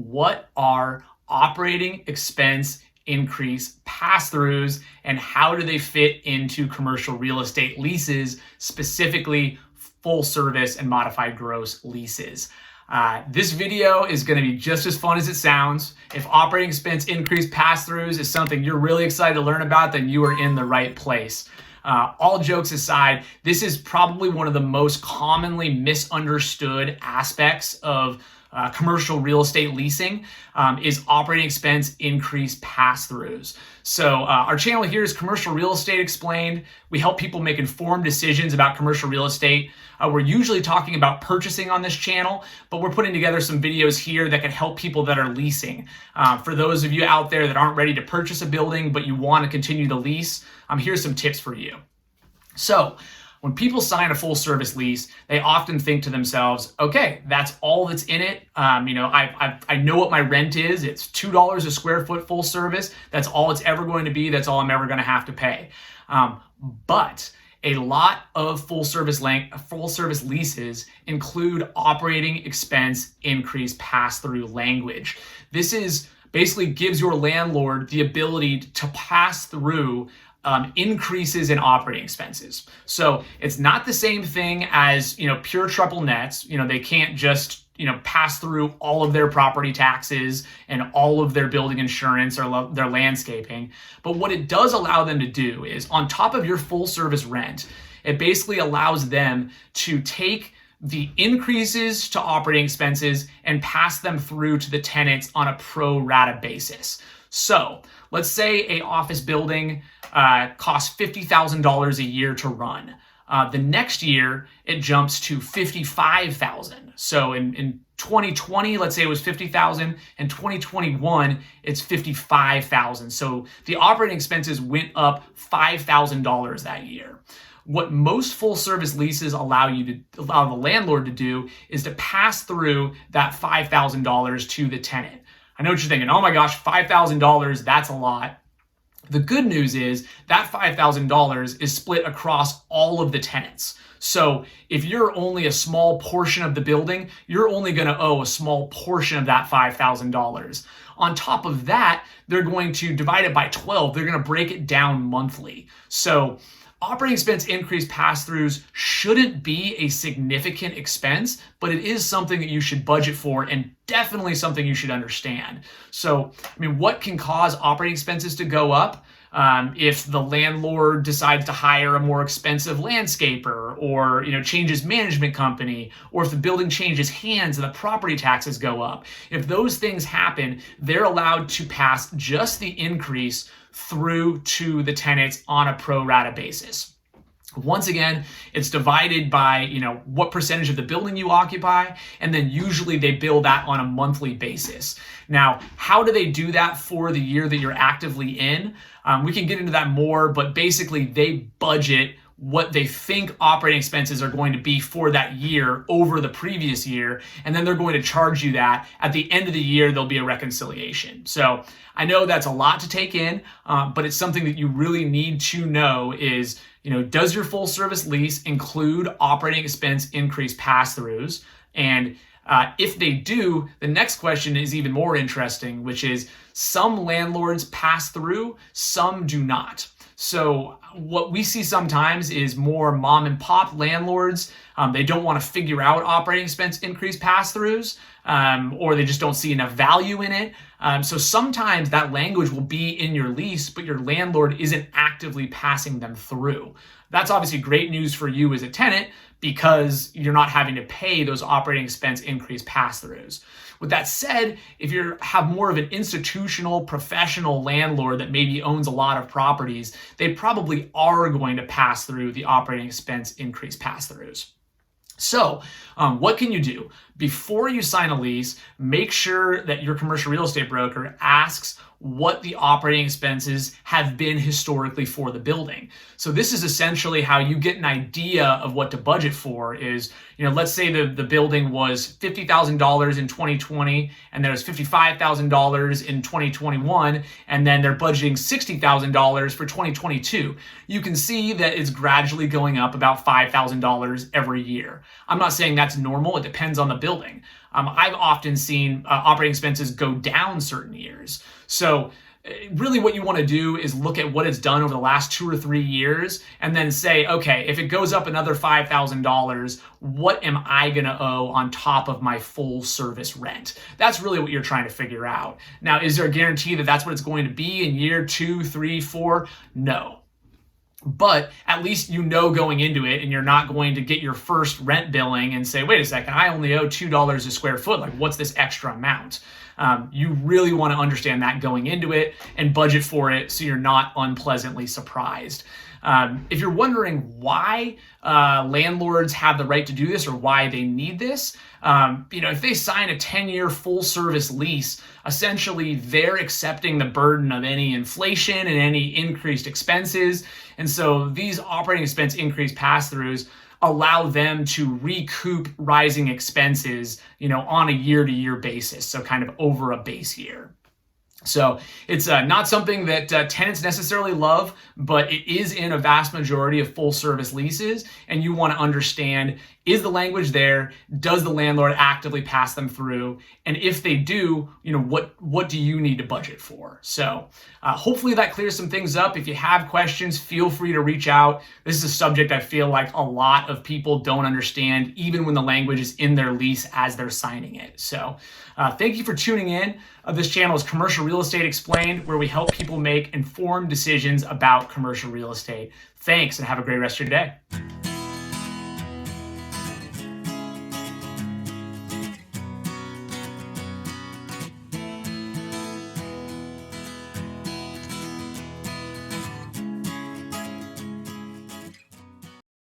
what are operating expense increase pass-throughs and how do they fit into commercial real estate leases, specifically full service and modified gross leases. This video is going to be just as fun as it sounds. If operating expense increase pass-throughs is something you're really excited to learn about, then you are in the right place. All jokes aside, this is probably one of the most commonly misunderstood aspects of commercial real estate leasing is operating expense increase pass-throughs. So our channel here is Commercial Real Estate Explained. We help people make informed decisions about commercial real estate. We're usually talking about purchasing on this channel, but we're putting together some videos here that can help people that are leasing. For those of you out there that aren't ready to purchase a building, but you want to continue the lease, here's some tips for you. So when people sign a full service lease, they often think to themselves, okay, that's all that's in it. I know what my rent is. It's $2 a square foot full service. That's all it's ever going to be. That's all I'm ever going to have to pay. But a lot of full service leases include operating expense increase pass-through language. This is basically gives your landlord the ability to pass through increases in operating expenses. So it's not the same thing as, pure triple nets. They can't just, pass through all of their property taxes and all of their building insurance or their landscaping. But what it does allow them to do is on top of your full service rent, it basically allows them to take the increases to operating expenses and pass them through to the tenants on a pro rata basis. So let's say an office building costs $50,000 a year to run. The next year, it jumps to $55,000. So in 2020, let's say it was $50,000. In 2021, it's $55,000. So the operating expenses went up $5,000 that year. What most full service leases allow the landlord to do is to pass through that $5,000 to the tenant. I know what you're thinking, oh my gosh, $5,000, that's a lot. The good news is that $5,000 is split across all of the tenants. So if you're only a small portion of the building, you're only going to owe a small portion of that $5,000. On top of that, they're going to divide it by 12. They're going to break it down monthly. So operating expense increase pass-throughs shouldn't be a significant expense, but it is something that you should budget for and definitely something you should understand. So, what can cause operating expenses to go up? If the landlord decides to hire a more expensive landscaper or, changes management company, or if the building changes hands and the property taxes go up. If those things happen, they're allowed to pass just the increase through to the tenants on a pro rata basis. Once again, it's divided by, what percentage of the building you occupy, and then usually they bill that on a monthly basis. Now, how do they do that for the year that you're actively in? We can get into that more, but basically they budget what they think operating expenses are going to be for that year over the previous year, and then they're going to charge you that. At the end of the year, there'll be a reconciliation. So I know that's a lot to take in, but it's something that you really need to know is, does your full service lease include operating expense increase pass-throughs? And if they do, the next question is even more interesting, which is some landlords pass through, some do not. So what we see sometimes is more mom and pop landlords. They don't want to figure out operating expense increase pass-throughs, or they just don't see enough value in it. So sometimes that language will be in your lease, but your landlord isn't actively passing them through. That's obviously great news for you as a tenant because you're not having to pay those operating expense increase pass-throughs. With that said, if you have more of an institutional, professional landlord that maybe owns a lot of properties, they probably are going to pass through the operating expense increase pass-throughs. So what can you do? Before you sign a lease, make sure that your commercial real estate broker asks what the operating expenses have been historically for the building. So this is essentially how you get an idea of what to budget for is, let's say the building was $50,000 in 2020 and there's $55,000 in 2021, and then they're budgeting $60,000 for 2022. You can see that it's gradually going up about $5,000 every year. I'm not saying that's normal. It depends on the building. I've often seen operating expenses go down certain years. So really what you want to do is look at what it's done over the last 2 or 3 years and then say, okay, if it goes up another $5,000, what am I going to owe on top of my full service rent? That's really what you're trying to figure out. Now, is there a guarantee that that's what it's going to be in year 2, 3, 4? No. But at least you know going into it, and you're not going to get your first rent billing and say, wait a second, I only owe $2 a square foot. Like, what's this extra amount? You really want to understand that going into it and budget for it so you're not unpleasantly surprised. If you're wondering why landlords have the right to do this or why they need this, if they sign a 10-year full service lease, essentially they're accepting the burden of any inflation and any increased expenses. And so these operating expense increase pass-throughs allow them to recoup rising expenses, on a year-to-year basis. So kind of over a base year. So it's not something that tenants necessarily love, but it is in a vast majority of full service leases. And you want to understand, is the language there? Does the landlord actively pass them through? And if they do, what do you need to budget for? So hopefully that clears some things up. If you have questions, feel free to reach out. This is a subject I feel like a lot of people don't understand, even when the language is in their lease as they're signing it. So thank you for tuning in. This channel is Commercial Real Estate Explained, where we help people make informed decisions about commercial real estate. Thanks, and have a great rest of your day.